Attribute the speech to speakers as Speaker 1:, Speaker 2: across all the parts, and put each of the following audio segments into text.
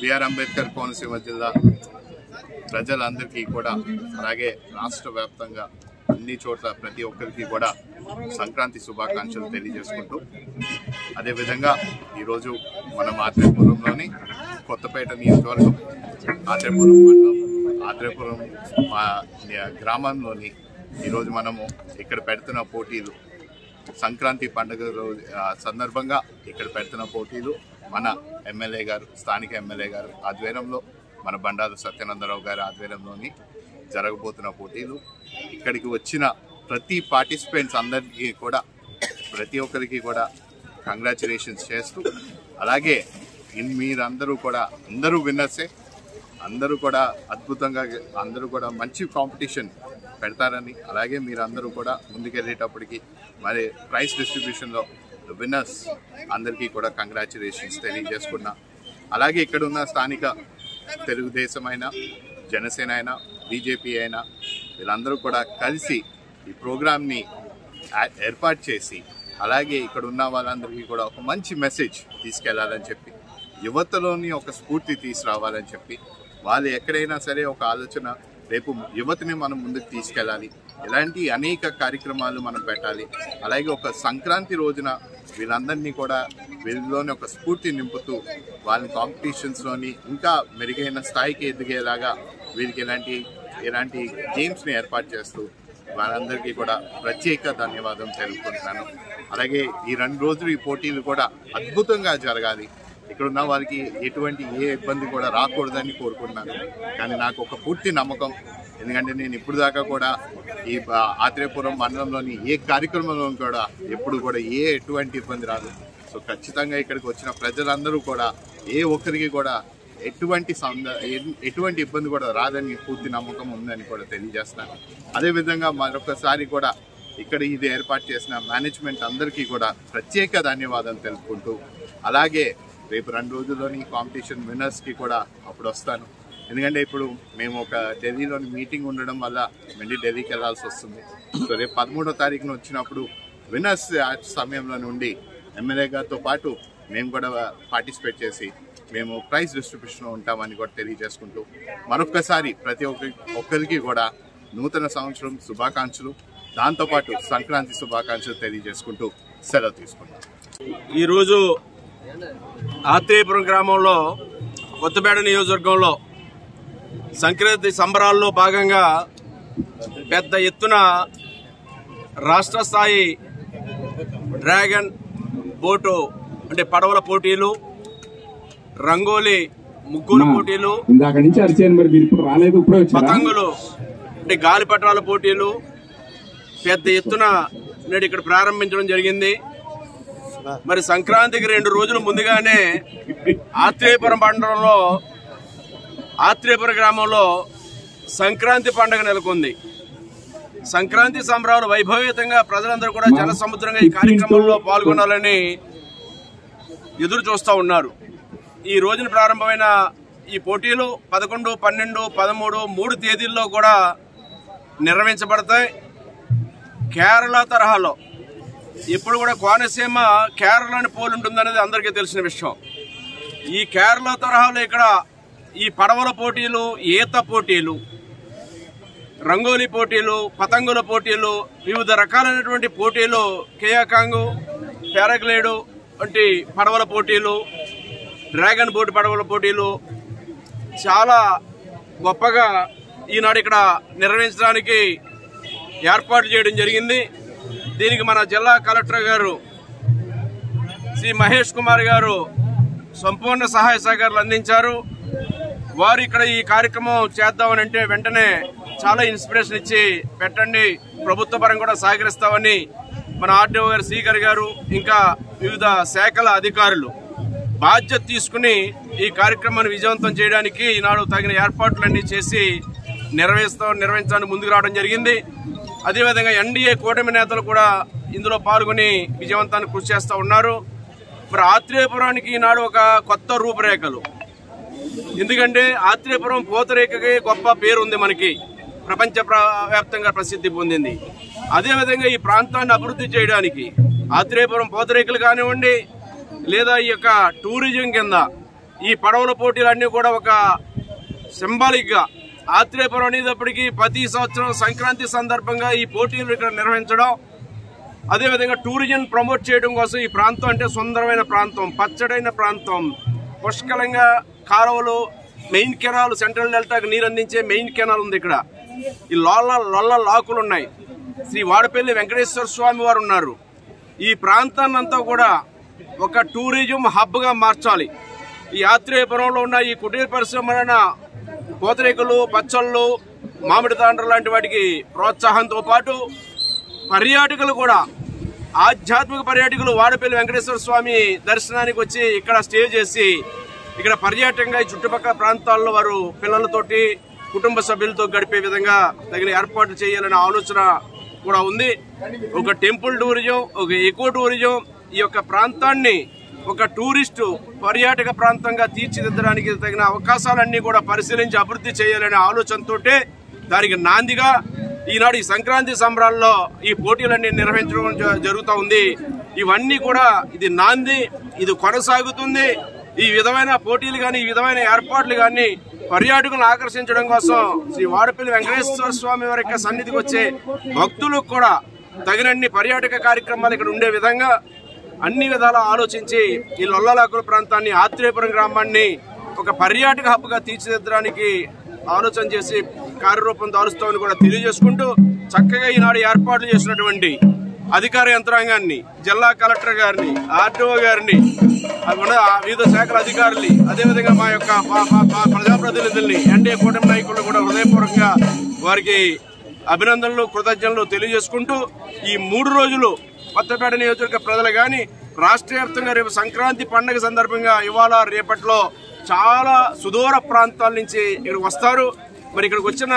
Speaker 1: BR Ambedkar Konaseema జిల్లా ప్రజలందరికీ కూడా అలాగే రాష్ట్ర వ్యాప్తంగా అన్ని చోట్ల ప్రతి ఒక్కరికి కూడా సంక్రాంతి శుభాకాంక్షలు తెలియజేసుకుంటూ అదేవిధంగా ఈరోజు మనం ఆత్రేయపురంలోని కొత్తపేట నియోజకవర్గం ఆత్రేయపురం మండలం ఆత్రేయపురం గ్రామంలోని ఈరోజు మనము ఇక్కడ పెడుతున్న పోటీలు సంక్రాంతి పండుగ రోజు సందర్భంగా ఇక్కడ పెడుతున్న పోటీలు మన ఎమ్మెల్యే గారు స్థానిక ఎమ్మెల్యే గారు ఆధ్వర్యంలో మన బండారు సత్యానందరావు గారి ఆధ్వర్యంలోని జరగబోతున్న పోటీలు ఇక్కడికి వచ్చిన ప్రతి పార్టిసిపెంట్స్ అందరికీ కూడా ప్రతి ఒక్కరికి కూడా కంగ్రాచులేషన్స్ చేస్తూ అలాగే మీరందరూ కూడా అందరూ విన్నర్సే అందరూ కూడా అద్భుతంగా అందరూ కూడా మంచి కాంపిటీషన్ పెడతారని అలాగే మీరందరూ కూడా ముందుకెళ్ళేటప్పటికి మరి ప్రైజ్ డిస్ట్రిబ్యూషన్లో విన్నర్స్ అందరికీ కూడా కంగ్రాచులేషన్స్ తెలియజేసుకున్నా అలాగే ఇక్కడ ఉన్న స్థానిక తెలుగుదేశం అయినా జనసేన అయినా బీజేపీ అయినా వీళ్ళందరూ కూడా కలిసి ఈ ప్రోగ్రామ్ని ఏర్పాటు చేసి అలాగే ఇక్కడ ఉన్న వాళ్ళందరికీ కూడా ఒక మంచి మెసేజ్ తీసుకెళ్లాలని చెప్పి యువతలోని ఒక స్ఫూర్తి తీసుకురావాలని చెప్పి వాళ్ళు ఎక్కడైనా సరే ఒక ఆలోచన రేపు యువతని మనం ముందుకు తీసుకెళ్ళాలి ఇలాంటి అనేక కార్యక్రమాలు మనం పెట్టాలి అలాగే ఒక సంక్రాంతి రోజున వీళ్ళందరినీ కూడా వీళ్ళలోని ఒక స్ఫూర్తి నింపుతూ వాళ్ళని కాంపిటీషన్స్లోని ఇంకా మెరుగైన స్థాయికి ఎదిగేలాగా వీరికి ఇలాంటి గేమ్స్ని ఏర్పాటు చేస్తూ వాళ్ళందరికీ కూడా ప్రత్యేక ధన్యవాదం తెలుపుకుంటున్నాను అలాగే ఈ 2 రోజులు ఈ పోటీలు కూడా అద్భుతంగా జరగాలి ఇక్కడ ఉన్న వారికి ఎటువంటి ఏ ఇబ్బంది కూడా రాకూడదని కోరుకుంటున్నాను కానీ నాకు ఒక పూర్తి నమ్మకం ఎందుకంటే నేను ఇప్పుడు దాకా కూడా ఈ ఆత్రేయపురం మండలంలోని ఏ కార్యక్రమంలో కూడా ఎప్పుడు కూడా ఎటువంటి ఇబ్బంది రాదు సో ఖచ్చితంగా ఇక్కడికి వచ్చిన ప్రజలందరూ కూడా ఏ ఒక్కరికి కూడా ఎటువంటి ఇబ్బంది కూడా రాదని పూర్తి నమ్మకం ఉందని కూడా తెలియజేస్తున్నాను అదేవిధంగా మరొకసారి కూడా ఇక్కడ ఇది ఏర్పాటు చేసిన మేనేజ్మెంట్ అందరికీ కూడా ప్రత్యేక ధన్యవాదాలు తెలుపుకుంటూ అలాగే రేపు 2 రోజుల్లోని కాంపిటీషన్ విన్నర్స్కి కూడా అప్పుడు వస్తాను ఎందుకంటే ఇప్పుడు మేము ఒక ఢిల్లీలోని మీటింగ్ ఉండడం వల్ల మళ్ళీ ఢిల్లీకి వెళ్లాల్సి వస్తుంది సో రేపు 13వ తారీఖున వచ్చినప్పుడు విన్నర్స్ సమయంలో నుండి ఎమ్మెల్యే గారితో పాటు మేము కూడా పార్టిసిపేట్ చేసి మేము ప్రైజ్ డిస్ట్రిబ్యూషన్లో ఉంటామని కూడా తెలియజేసుకుంటూ మరొక్కసారి ప్రతి ఒక్కరికి కూడా నూతన సంవత్సరం శుభాకాంక్షలు దాంతోపాటు సంక్రాంతి శుభాకాంక్షలు తెలియజేసుకుంటూ సెలవు తీసుకుంటాం
Speaker 2: ఈరోజు ఆత్రేయపురం గ్రామంలో కొత్తపేట నియోజకవర్గంలో సంక్రాంతి సంబరాల్లో భాగంగా పెద్ద ఎత్తున రాష్ట్ర స్థాయి డ్రాగన్ బోటు అంటే పడవల పోటీలు రంగోలీ ముగ్గురు పోటీలు పతంగులు అంటే గాలిపటాల పోటీలు పెద్ద ఎత్తున నేడు ఇక్కడ ప్రారంభించడం జరిగింది మరి సంక్రాంతికి 2 రోజులు ముందుగానే ఆత్రేయపురం మండలంలో ఆత్రేయపురం గ్రామంలో సంక్రాంతి పండుగ నెలకొంది సంక్రాంతి సంబరాలు వైభవయుతంగా ప్రజలందరూ కూడా జనసముద్రంగా ఈ కార్యక్రమంలో పాల్గొనాలని ఎదురు చూస్తూ ఉన్నారు ఈ రోజున ప్రారంభమైన ఈ పోటీలు 11, 12, 13 3 తేదీల్లో కూడా నిర్వహించబడతాయి కేరళ తరహాలో ఇప్పుడు కూడా కోనసీమ కేరళని పోలి ఉంటుందనేది అందరికీ తెలిసిన విషయం ఈ కేరళ తరహాలో ఇక్కడ ఈ పడవల పోటీలు ఈత పోటీలు రంగోలీ పోటీలు పతంగుల పోటీలు వివిధ రకాలైనటువంటి పోటీలు కేయాకాంగు పారాగ్లైడ్ వంటి పడవల పోటీలు డ్రాగన్ బోట్ పడవల పోటీలు చాలా గొప్పగా ఈనాడు ఇక్కడ నిర్వహించడానికి ఏర్పాటు చేయడం జరిగింది దీనికి మన జిల్లా కలెక్టర్ గారు శ్రీ మహేష్ కుమార్ గారు సంపూర్ణ సహాయ సహకారాలు అందించారు వారు ఇక్కడ ఈ కార్యక్రమం చేద్దామని అంటే వెంటనే చాలా ఇన్స్పిరేషన్ ఇచ్చి పెట్టండి ప్రభుత్వ పరంగా కూడా సహకరిస్తామని మన ఆర్డీఓ గారు శ్రీకర్ గారు ఇంకా వివిధ శాఖల అధికారులు బాధ్యత తీసుకుని ఈ కార్యక్రమాన్ని విజయవంతం చేయడానికి ఈనాడు తగిన ఏర్పాట్లన్నీ చేసి నిర్వహించడానికి ముందుకు రావడం జరిగింది అదేవిధంగా ఎన్డీఏ కూటమి నేతలు కూడా ఇందులో పాల్గొని విజయవంతానికి కృషి చేస్తూ ఉన్నారు మరి ఆత్రేయపురానికి ఈనాడు ఒక కొత్త రూపురేఖలు ఎందుకంటే ఆత్రేయపురం పూతరేకకి గొప్ప పేరు ఉంది మనకి ప్రపంచ వ్యాప్తంగా ప్రసిద్ధి పొందింది అదేవిధంగా ఈ ప్రాంతాన్ని అభివృద్ధి చేయడానికి ఆత్రేయపురం పూతరేకలు కానివ్వండి లేదా ఈ యొక్క టూరిజం కింద ఈ పడవల పోటీలన్నీ కూడా ఒక సింబాలిక్ గా ఆత్రేయపురం అనేటప్పటికీ ప్రతి సంవత్సరం సంక్రాంతి సందర్భంగా ఈ పోటీలు ఇక్కడ నిర్వహించడం, అదేవిధంగా టూరిజం ప్రమోట్ చేయడం కోసం ఈ ప్రాంతం అంటే సుందరమైన ప్రాంతం, పచ్చడైన ప్రాంతం, పుష్కలంగా కాలువలు, మెయిన్ కెనాల్, సెంట్రల్ డెల్టాకు నీరు అందించే మెయిన్ కెనాల్ ఉంది. ఇక్కడ ఈ లొల్ల లాకులు ఉన్నాయి. శ్రీ వాడపల్లి వెంకటేశ్వర స్వామి వారు ఉన్నారు. ఈ ప్రాంతాన్ని అంతా కూడా ఒక టూరిజం హబ్ గా మార్చాలి. ఈ ఆత్రేయపురంలో ఉన్న ఈ కుటీర పరిశ్రమలైన పూతరేకులు, పచ్చళ్ళు, మామిడి తాండ్ర లాంటి వాటికి ప్రోత్సాహంతో పాటు పర్యాటకులు కూడా, ఆధ్యాత్మిక పర్యాటకులు వాడపల్లి వెంకటేశ్వర స్వామి దర్శనానికి వచ్చి ఇక్కడ స్టే చేసి ఇక్కడ పర్యాటకంగా ఈ చుట్టుపక్కల ప్రాంతాల్లో వారు పిల్లలతోటి, కుటుంబ సభ్యులతో గడిపే విధంగా తగిన ఏర్పాట్లు చేయాలనే ఆలోచన కూడా ఉంది. ఒక టెంపుల్ టూరిజం, ఒక ఎకో టూరిజం, ఈ యొక్క ప్రాంతాన్ని ఒక టూరిస్టు పర్యాటక ప్రాంతంగా తీర్చిదిద్దడానికి తగిన అవకాశాలన్నీ కూడా పరిశీలించి అభివృద్ధి చేయాలనే ఆలోచనతో దానికి నాందిగా ఈనాడు ఈ సంక్రాంతి సంబరాల్లో ఈ పోటీలన్నీ నిర్వహించడం జరుగుతూ ఉంది. ఇవన్నీ కూడా ఇది నాంది, ఇది కొనసాగుతుంది. ఈ విధమైన పోటీలు కానీ, ఈ విధమైన ఏర్పాట్లు కానీ పర్యాటకులను ఆకర్షించడం కోసం శ్రీ వాడపల్లి వెంకటేశ్వర స్వామి వారి యొక్క సన్నిధికి వచ్చే భక్తులకు కూడా తగినన్ని పర్యాటక కార్యక్రమాలు ఇక్కడ ఉండే విధంగా అన్ని విధాలా ఆలోచించి ఈ లొల్లలాకుల ప్రాంతాన్ని, ఆత్రేయపురం గ్రామాన్ని ఒక పర్యాటక హబ్గా తీర్చిదిద్దడానికి ఆలోచన చేసి కార్యరూపం దాలుస్తామని కూడా తెలియజేసుకుంటూ, చక్కగా ఈనాడు ఏర్పాట్లు చేసినటువంటి అధికార యంత్రాంగాన్ని, జిల్లా కలెక్టర్ గారిని, ఆర్డీఓ గారిని, వివిధ శాఖల అధికారుల్ని, అదేవిధంగా మా యొక్క ప్రజాప్రతినిధుల్ని, ఎన్డీఏ కూటమి నాయకులను కూడా హృదయపూర్వకంగా వారికి అభినందనలు, కృతజ్ఞతలు తెలియజేసుకుంటూ, ఈ 3 రోజులు కొత్తపేట నియోజకవర్గ ప్రజలు కానీ రాష్ట్ర వ్యాప్తంగా రేపు సంక్రాంతి పండుగ సందర్భంగా ఇవాళ రేపట్లో చాలా సుదూర ప్రాంతాల నుంచి ఇక్కడికి వస్తారు. మరి ఇక్కడికి వచ్చిన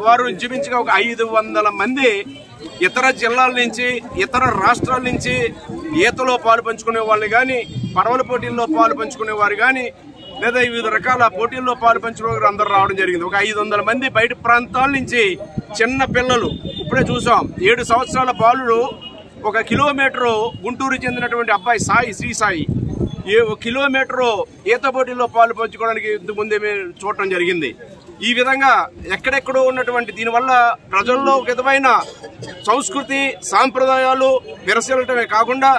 Speaker 2: వారు ఇంచుమించుగా ఒక 500 మంది ఇతర జిల్లాల నుంచి, ఇతర రాష్ట్రాల నుంచి ఈతలో పాలు పంచుకునే వాళ్ళు కానీ, పడవల పోటీల్లో పాలు పంచుకునే వారు కానీ, లేదా వివిధ రకాల పోటీల్లో పాలు పంచుకునే వారు అందరూ రావడం జరిగింది. ఒక 500 మంది బయట ప్రాంతాల నుంచి చిన్న పిల్లలు, ఇప్పుడే చూసాం 7 సంవత్సరాల బాలుడు 1 కిలోమీటరు గుంటూరు చెందినటువంటి అబ్బాయి శ్రీ సాయి 1 కిలోమీటరు ఈత పోటీల్లో పాలు పంచుకోవడానికి ఇంతకుముందే మేము చూడటం జరిగింది. ఈ విధంగా ఎక్కడెక్కడో ఉన్నటువంటి దీనివల్ల ప్రజల్లో ఒక విధమైన సంస్కృతి, సాంప్రదాయాలు విరసిల్లటమే కాకుండా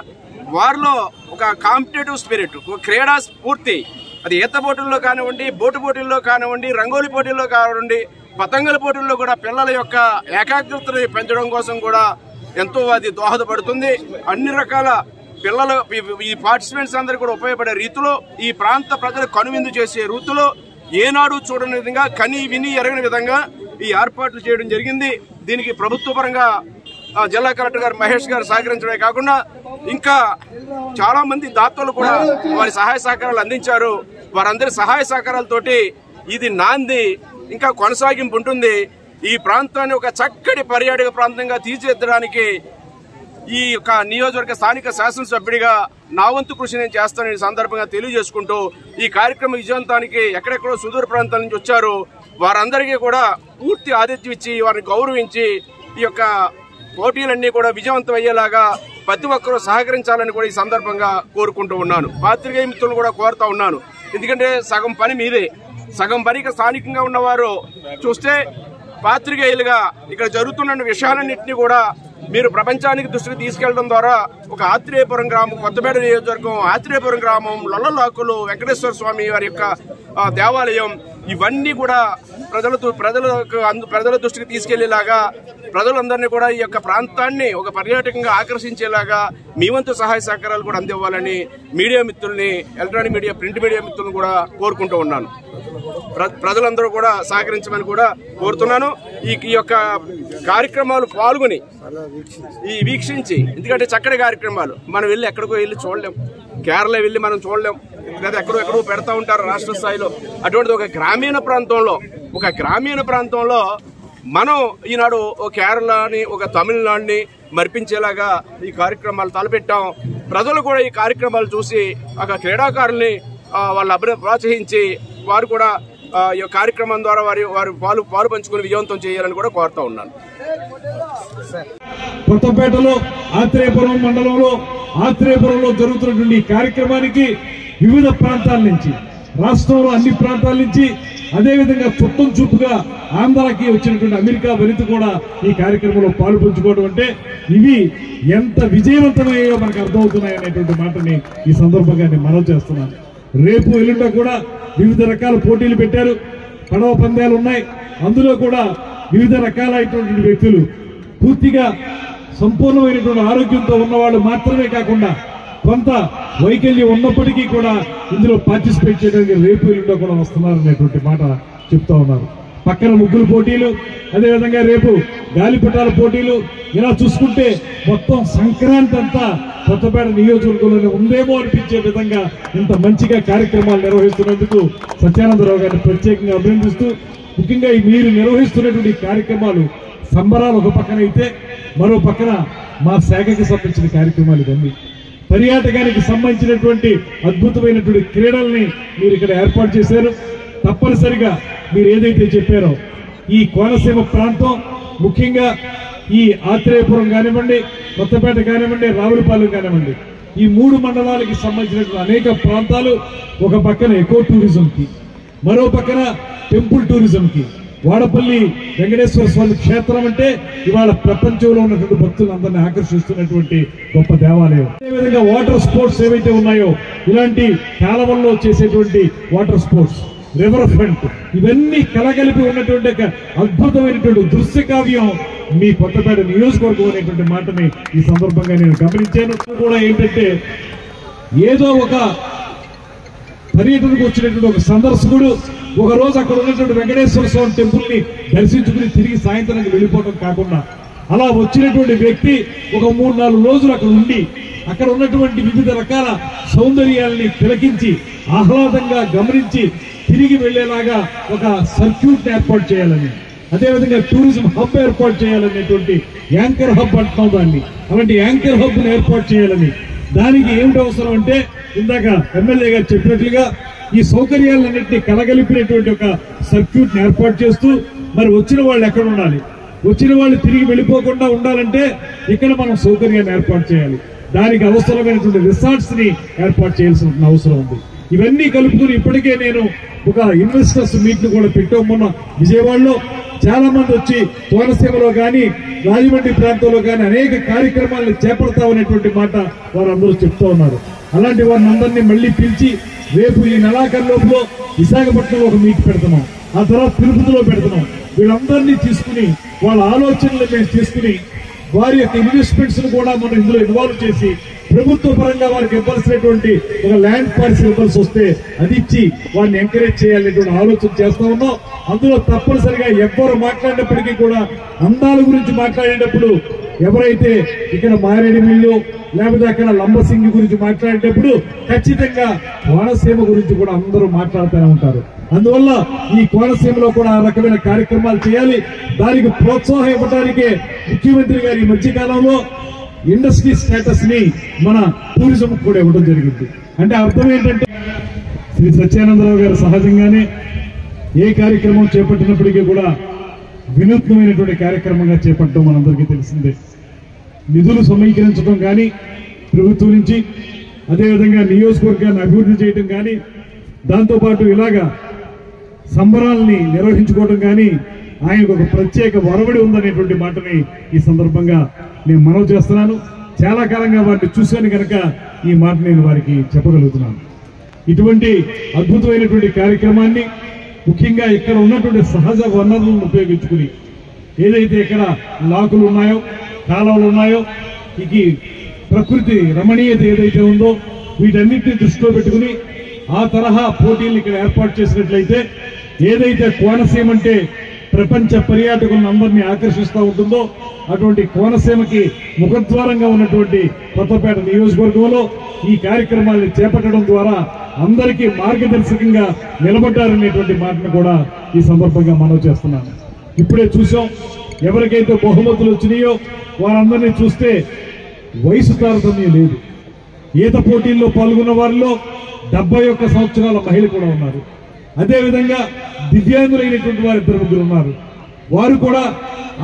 Speaker 2: వారిలో ఒక కాంపిటేటివ్ స్పిరిట్, ఒక క్రీడా స్ఫూర్తి, అది ఈత పోటీల్లో కానివ్వండి, బోటు పోటీల్లో కానివ్వండి, రంగోలి పోటీల్లో కానివ్వండి, పతంగుల పోటీల్లో కూడా పిల్లల యొక్క ఏకాగ్రతని పెంచడం కోసం కూడా ఎంతో అది దోహదపడుతుంది. అన్ని రకాల పిల్లలు, ఈ పార్టిసిపెంట్స్ అందరూ కూడా ఉపయోగపడే రీతిలో, ఈ ప్రాంత ప్రజలు కనువిందు చేసే రీతిలో, ఏనాడు చూడని విధంగా, కని విని ఎరగని విధంగా ఈ ఏర్పాట్లు చేయడం జరిగింది. దీనికి ప్రభుత్వ పరంగా జిల్లా కలెక్టర్ గారు మహేష్ గారు సహకరించడమే కాకుండా ఇంకా చాలా మంది దాతలు కూడా వారి సహాయ సహకారాలు అందించారు. వారందరి సహాయ సహకారాలతోటి ఇది నాంది ఇంకా కొనసాగింపు ఉంటుంది. ఈ ప్రాంతాన్ని ఒక చక్కటి పర్యాటక ప్రాంతంగా తీర్చిదిద్దడానికి ఈ యొక్క నియోజకవర్గ స్థానిక శాసనసభ్యుడిగా నా వంతు కృషి నేను చేస్తానని సందర్భంగా తెలియజేసుకుంటూ, ఈ కార్యక్రమ విజయవంతానికి ఎక్కడెక్కడో సుదూర ప్రాంతాల నుంచి వచ్చారు వారందరికీ కూడా పూర్తి ఆతిథ్యం ఇచ్చి, వారిని గౌరవించి ఈ యొక్క పోటీలన్నీ కూడా విజయవంతం అయ్యేలాగా ప్రతి ఒక్కరూ సహకరించాలని కూడా ఈ సందర్భంగా కోరుకుంటూ ఉన్నాను. పాత్రికేయ మిత్రులను కూడా కోరుతా ఉన్నాను. ఎందుకంటే సగం పని మీదే, సగం పనికి స్థానికంగా ఉన్నవారు చూస్తే పాత్రికేయులుగా ఇక్కడ జరుగుతున్న విషయాలన్నింటినీ కూడా మీరు ప్రపంచానికి దృష్టికి తీసుకెళ్లడం ద్వారా ఒక ఆత్రేయపురం గ్రామం, కొత్తపేట నియోజకవర్గం, ఆత్రేయపురం గ్రామం, లొల్లలాకులు వెంకటేశ్వర స్వామి వారి యొక్క దేవాలయం, ఇవన్నీ కూడా ప్రజల దృష్టికి తీసుకెళ్లేలాగా, ప్రజలందరినీ కూడా ఈ యొక్క ప్రాంతాన్ని ఒక పర్యాటకంగా ఆకర్షించేలాగా మీ వంతు సహాయ సహకారాలు కూడా అందివ్వాలని మీడియా మిత్రుల్ని, ఎలక్ట్రానిక్ మీడియా, ప్రింట్ మీడియా మిత్రులను కూడా కోరుకుంటూ ఉన్నాను. ప్రజలందరూ కూడా సహకరించమని కూడా కోరుతున్నాను. ఈ యొక్క కార్యక్రమాలు పాల్గొని వీక్షించి, ఎందుకంటే చక్కటి కార్యక్రమాలు మనం వెళ్ళి ఎక్కడికో వెళ్ళి చూడలేం, కేరళ వెళ్ళి మనం చూడలేం, లేదా ఎక్కడో పెడతా ఉంటారు రాష్ట్ర స్థాయిలో. అటువంటిది ఒక గ్రామీణ ప్రాంతంలో మనం ఈనాడు ఒక కేరళని, ఒక తమిళనాడుని మరిపించేలాగా ఈ కార్యక్రమాలు తలపెట్టాం. ప్రజలు కూడా ఈ కార్యక్రమాలు చూసి ఒక క్రీడాకారుల్ని వాళ్ళ ప్రోత్సహించి వారు కూడా ఈ కార్యక్రమం ద్వారా వారి పాలు పంచుకుని విజయవంతం చేయాలని కూడా కోరుతా ఉన్నాను.
Speaker 3: కొత్తపేటలో ఆత్రేయపురం మండలంలో ఆత్రేయపురంలో జరుగుతున్నటువంటి కార్యక్రమానికి వివిధ ప్రాంతాల నుంచి రాష్ట్రంలో అన్ని ప్రాంతాల నుంచి, అదేవిధంగా చుట్టం చూపుగా ఆంధ్రాకి వచ్చినటువంటి అమెరికా వనిత కూడా ఈ కార్యక్రమంలో పాల్పంచుకోవడం అంటే ఇవి ఎంత విజయవంతమయ్యో మనకు అర్థమవుతున్నాయి అనేటువంటి మాటని ఈ సందర్భంగా నేను మనవి చేస్తున్నాను. రేపు ఎల్లుండ కూడా వివిధ రకాల పోటీలు పెట్టారు, పడవ పందాలు ఉన్నాయి. అందులో కూడా వివిధ రకాలైనటువంటి వ్యక్తులు పూర్తిగా సంపూర్ణమైనటువంటి ఆరోగ్యంతో ఉన్నవాళ్ళు మాత్రమే కాకుండా కొంత వైకల్యం ఉన్నప్పటికీ కూడా ఇందులో పార్టిసిపేట్ చేయడానికి రేపు ఎల్లుండ కూడా వస్తున్నారు అనేటువంటి మాట చెప్తా ఉన్నారు. పక్కన ముగ్గులు పోటీలు, అదేవిధంగా రేపు గాలిపటాల పోటీలు. ఇలా చూసుకుంటే మొత్తం సంక్రాంతి అంతా కొత్తపేట నియోజకవర్గంలోనే ఉందేమో అనిపించే విధంగా ఇంత మంచిగా కార్యక్రమాలు నిర్వహిస్తున్నందుకు సత్యానందరావు గారిని ప్రత్యేకంగా అభినందిస్తూ, ముఖ్యంగా మీరు నిర్వహిస్తున్నటువంటి కార్యక్రమాలు సంబరాలు ఒక పక్కన అయితే, మరో పక్కన మా శాఖకి సంబంధించిన కార్యక్రమాలు ఇవన్నీ పర్యాటకానికి సంబంధించినటువంటి అద్భుతమైనటువంటి క్రీడల్ని మీరు ఇక్కడ ఏర్పాటు చేశారు. తప్పనిసరిగా మీరు ఏదైతే చెప్పారో ఈ కోనసీమ ప్రాంతం, ముఖ్యంగా ఈ ఆత్రేయపురం కానివ్వండి, కొత్తపేట కానివ్వండి, రావులపాలెం కానివ్వండి, ఈ 3 మండలాలకి సంబంధించినటువంటి అనేక ప్రాంతాలు ఒక పక్కన ఎకో టూరిజంకి, మరో పక్కన టెంపుల్ టూరిజంకి. వాడపల్లి వెంకటేశ్వర స్వామి క్షేత్రం అంటే ఇవాళ ప్రపంచంలో ఉన్నటువంటి భక్తులందరినీ ఆకర్షిస్తున్నటువంటి గొప్ప దేవాలయం. అదేవిధంగా వాటర్ స్పోర్ట్స్ ఏవైతే ఉన్నాయో, ఇలాంటి కాలవల్లో చేసేటువంటి వాటర్ స్పోర్ట్స్, రివర్ ఫ్రంట్, ఇవన్నీ కలగలిపి ఉన్నటువంటి అద్భుతమైనటువంటి దృశ్య కావ్యం మీ కొత్తపేట నియోజకవర్గం అనేటువంటి మాటని ఈ సందర్భంగా నేను గమనించాను. కూడా ఏంటంటే ఏదో ఒక పర్యటనకు వచ్చినటువంటి ఒక సందర్శకుడు ఒక రోజు అక్కడ ఉన్నటువంటి వెంకటేశ్వర స్వామి టెంపుల్ ని దర్శించుకుని తిరిగి సాయంత్రానికి వెళ్ళిపోవడం కాకుండా, అలా వచ్చినటువంటి వ్యక్తి ఒక 3-4 రోజులు అక్కడ ఉండి అక్కడ ఉన్నటువంటి వివిధ రకాల సౌందర్యాలని తిలకించి ఆహ్లాదంగా గమనించి తిరిగి వెళ్లేలాగా ఒక సర్క్యూట్ ఏర్పాటు చేయాలని, అదేవిధంగా టూరిజం హబ్ ఏర్పాటు చేయాలనేటువంటి యాంకర్ హబ్ అంటున్నాం దాన్ని, అలాంటి యాంకర్ హబ్ ను ఏర్పాటు చేయాలని. దానికి ఏమిటి అవసరం అంటే ఇందాక ఎమ్మెల్యే గారు చెప్పినట్లుగా ఈ సౌకర్యాలన్నింటినీ కలగలిపినటువంటి ఒక సర్క్యూట్ ని ఏర్పాటు చేస్తూ, మరి వచ్చిన వాళ్ళు ఎక్కడ ఉండాలి, వచ్చిన వాళ్ళు తిరిగి వెళ్ళిపోకుండా ఉండాలంటే ఇక్కడ మనం సౌకర్యాన్ని ఏర్పాటు చేయాలి. దానికి అవసరమైనటువంటి రిసార్ట్స్ ని ఏర్పాటు చేయాల్సిన అవసరం ఉంది. ఇవన్నీ కలుపుకుని ఇప్పటికే నేను ఒక ఇన్వెస్టర్స్ మీట్ ను కూడా పెట్టాం. మొన్న విజయవాడలో చాలా మంది వచ్చి కోనసీమలో కానీ రాజమండ్రి ప్రాంతంలో కానీ అనేక కార్యక్రమాలను చేపడతామనేటువంటి మాట వారందరూ చెప్తూ ఉన్నారు. అలాంటి వారిని అందరినీ మళ్లీ పిలిచి రేపు ఈ నెలాఖరులోపులో విశాఖపట్నంలో ఒక మీట్ పెడుతున్నాం, ఆ తర్వాత తిరుపతిలో పెడుతున్నాం. వీళ్ళందరినీ తీసుకుని వాళ్ళ ఆలోచనలు మేము తీసుకుని వారి యొక్క ఇన్వెస్ట్మెంట్స్ ను కూడా మనం ఇందులో ఇన్వాల్వ్ చేసి ప్రభుత్వ పరంగా వారికి ఇవ్వాల్సినటువంటి ఒక ల్యాండ్ పాలసీ ఇవ్వాల్సి వస్తే అది ఇచ్చి వారిని ఎంకరేజ్ చేయాలనేటువంటి ఆలోచన చేస్తా ఉన్నాం. అందులో తప్పనిసరిగా ఎవ్వరు మాట్లాడినప్పటికీ కూడా అందాల గురించి మాట్లాడేటప్పుడు ఎవరైతే ఇక్కడ మారేడు మిల్లు లేకపోతే అక్కడ లంబసింగి గురించి మాట్లాడేటప్పుడు ఖచ్చితంగా కోనసీమ గురించి కూడా అందరూ మాట్లాడుతూనే ఉంటారు. అందువల్ల ఈ కోనసీమలో కూడా ఆ రకమైన కార్యక్రమాలు చేయాలి. దానికి ప్రోత్సాహం ఇవ్వడానికే ముఖ్యమంత్రి గారు ఈ మధ్యకాలంలో ఇండస్ట్రీ స్టేటస్ ని మన టూరిజం కూడా ఇవ్వడం జరిగింది. అంటే అర్థం ఏంటంటే శ్రీ సత్యానందరావు గారు సహజంగానే ఏ కార్యక్రమం చేపట్టినప్పటికీ కూడా వినూత్నమైనటువంటి కార్యక్రమంగా చేపట్టడం మనందరికీ తెలిసిందే. నిధులు సమీకరించడం కానీ ప్రభుత్వం నుంచి, అదేవిధంగా నియోజకవర్గాన్ని అభివృద్ధి చేయడం కానీ, దాంతోపాటు ఇలాగా సంబరాల్ని నిర్వహించుకోవడం కానీ ఆయనకు ఒక ప్రత్యేక ఒరవడి ఉందనేటువంటి మాటని ఈ సందర్భంగా నేను మనవి చేస్తున్నాను. చాలా కాలంగా వారిని చూశాను కనుక ఈ మాట నేను వారికి చెప్పగలుగుతున్నాను. ఇటువంటి అద్భుతమైనటువంటి కార్యక్రమాన్ని ముఖ్యంగా ఇక్కడ ఉన్నటువంటి సహజ వనరులను ఉపయోగించుకుని ఏదైతే ఇక్కడ లాకులు ఉన్నాయో, కాలువలు ఉన్నాయో, ఈ ప్రకృతి రమణీయత ఏదైతే ఉందో వీటన్నిటిని దృష్టిలో పెట్టుకుని ఆ తరహా పోటీలు ఇక్కడ ఏర్పాటు చేసినట్లయితే ఏదైతే కోనసీమ అంటే ప్రపంచ పర్యాటకులను అందరినీ ఆకర్షిస్తూ ఉంటుందో అటువంటి కోనసీమకి ముఖద్వారంగా ఉన్నటువంటి కొత్తపేట నియోజకవర్గంలో ఈ కార్యక్రమాన్ని చేపట్టడం ద్వారా అందరికీ మార్గదర్శకంగా నిలబడ్డారనేటువంటి మాటను కూడా ఈ సందర్భంగా మనవి చేస్తున్నాను. ఇప్పుడే చూసాం, ఎవరికైతే బహుమతులు వచ్చినాయో వారందరినీ చూస్తే వయసు తారతమ్యం లేదు. ఈత పోటీల్లో పాల్గొన్న వారిలో 71 సంవత్సరాల మహిళ కూడా ఉన్నారు. అదేవిధంగా దివ్యాంగులైనటువంటి వారు 2-3 ఉన్నారు. వారు కూడా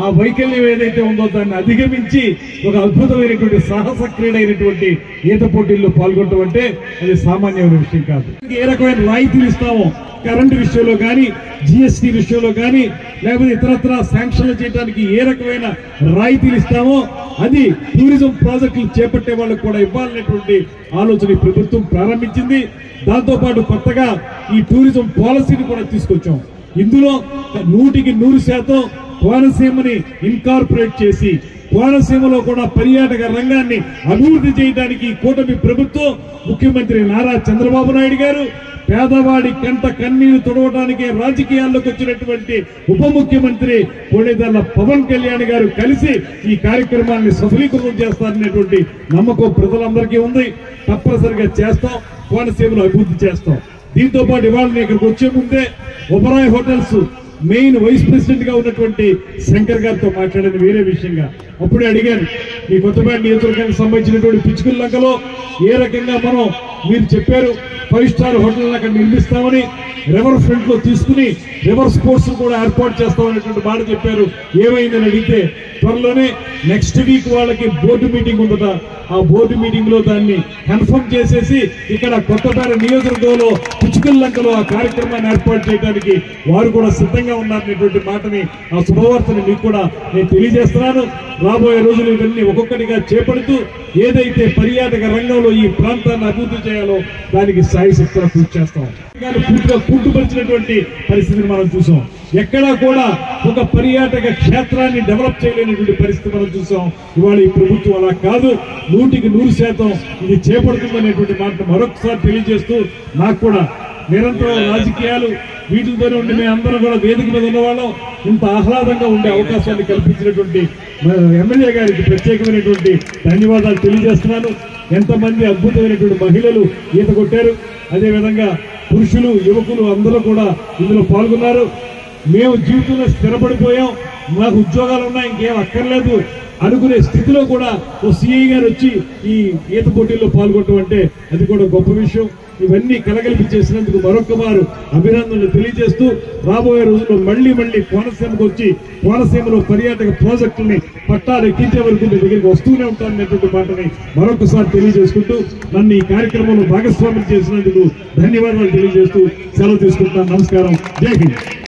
Speaker 3: ఆ వైకల్యం ఏదైతే ఉందో దాన్ని అధిగమించి ఒక అద్భుతమైనటువంటి సాహస క్రీడ అయినటువంటి ఈత పోటీల్లో పాల్గొనడం అంటే అది సామాన్యమైన విషయం కాదు. ఏ రకమైన రాయితీలు ఇస్తామో కరెంటు విషయంలో కానీ, జిఎస్టీ విషయంలో కానీ, లేకపోతే ఇతరత్ర శాంక్షన్లు చేయడానికి ఏ రకమైన రాయితీలు ఇస్తామో అది టూరిజం ప్రాజెక్టులు చేపట్టే వాళ్ళకు కూడా ఇవ్వాలనేటువంటి ఆలోచన ప్రభుత్వం ప్రారంభించింది. దాంతోపాటు కొత్తగా ఈ టూరిజం పాలసీని కూడా తీసుకొచ్చాం. ఇందులో 100% కోనసీమని ఇన్కార్పొరేట్ చేసి కోనసీమలో కూడా పర్యాటక రంగాన్ని అభివృద్ధి చేయడానికి కూటమి ప్రభుత్వం, ముఖ్యమంత్రి నారా చంద్రబాబు నాయుడు గారు, పేదవాడి కంట కన్నీరు తొడవడానికే రాజకీయాల్లోకి వచ్చినటువంటి ఉప ముఖ్యమంత్రి కొణిదెల పవన్ కళ్యాణ్ గారు కలిసి ఈ కార్యక్రమాన్ని సఫలీకృతం చేస్తారనేటువంటి నమ్మకం ప్రజలందరికీ ఉంది. తప్పనిసరిగా చేస్తాం, కోనసీమలో అభివృద్ధి చేస్తాం. దీంతో పాటు ఇవాళ ఇక్కడికి వచ్చే ముందే Oberoi hotels main vice president గా ఉన్నటువంటి శంకర్ గారితో మాట్లాడిన వేరే విషయంగా అప్పుడే అడిగాను, ఈ కొత్తపేట నియోజకవర్గానికి సంబంధించినటువంటి పిచ్చుకల్లంకలో ఏ రకంగా మనం మీరు చెప్పారు 5 స్టార్ హోటల్ అక్కడ నిర్మిస్తామని, రివర్ ఫ్రంట్ లో తీసుకుని రివర్ స్పోర్ట్స్ కూడా ఏర్పాటు చేస్తామనేటువంటి మాట చెప్పారు. ఏమైందని అడిగితే త్వరలోనే నెక్స్ట్ వీక్ వాళ్ళకి బోర్డు మీటింగ్ ఉందట. ఆ బోర్డు మీటింగ్ లో దాన్ని కన్ఫర్మ్ చేసేసి ఇక్కడ కొత్తపేట నియోజకవర్గంలో పిచ్చుకల్లంకలో ఆ కార్యక్రమాన్ని ఏర్పాటు చేయడానికి వారు కూడా సిద్ధంగా ఉన్నారనేటువంటి మాటని, ఆ శుభవార్తని మీకు కూడా నేను తెలియజేస్తున్నాను. రాబోయే రోజులు ఇవన్నీ ఒక్కొక్కటిగా చేపడుతూ ఏదైతే పర్యాటక రంగంలో ఈ ప్రాంతాన్ని అభివృద్ధి చేయాలో దానికి సాయశక్తులా కృషి చేస్తాం. పూర్తిగా కుంటుపరిచినటువంటి పరిస్థితిని మనం చూసాం. ఎక్కడా కూడా ఒక పర్యాటక క్షేత్రాన్ని డెవలప్ చేయలేనటువంటి పరిస్థితి మనం చూసాం. ఇవాళ ఈ ప్రభుత్వం అలా కాదు, 100% ఇది చేపడుతుందనేటువంటి మాట మరొకసారి తెలియజేస్తూ, నాకు కూడా నిరంతరం రాజకీయాలు వీటితోనే ఉండి మేము అందరం కూడా వేదిక మీద ఉన్నవాళ్ళం ఇంత ఆహ్లాదంగా ఉండే అవకాశాన్ని కల్పించినటువంటి ఎమ్మెల్యే గారికి ప్రత్యేకమైనటువంటి ధన్యవాదాలు తెలియజేస్తున్నాను. ఎంతమంది అద్భుతమైనటువంటి మహిళలు ఈత కొట్టారు, అదేవిధంగా పురుషులు, యువకులు అందరూ కూడా ఇందులో పాల్గొన్నారు. మేము జీవితంలో స్థిరపడిపోయాం, మాకు ఉద్యోగాలు ఉన్నాయి, ఇంకేం అక్కర్లేదు అనుకునే స్థితిలో కూడా ఓ సిఐ గారు వచ్చి ఈ ఈత పోటీల్లో పాల్గొనడం అంటే అది కూడా గొప్ప విషయం. ఇవన్నీ కలగలిపి చేసినందుకు మరొక మారు అభినందనలు తెలియజేస్తూ, రాబోయే రోజుల్లో మళ్లీ కోనసీమకు వచ్చి కోనసీమలో పర్యాటక ప్రాజెక్టుల్ని పట్టాలు ఎక్కించే వరకు మీ దగ్గరికి వస్తూనే ఉంటాననేటువంటి మాటని మరొకసారి తెలియజేసుకుంటూ, నన్ను ఈ కార్యక్రమంలో భాగస్వామ్యం చేసినందుకు ధన్యవాదాలు తెలియజేస్తూ సెలవు తీసుకుంటున్నాను. నమస్కారం. జై హింద్.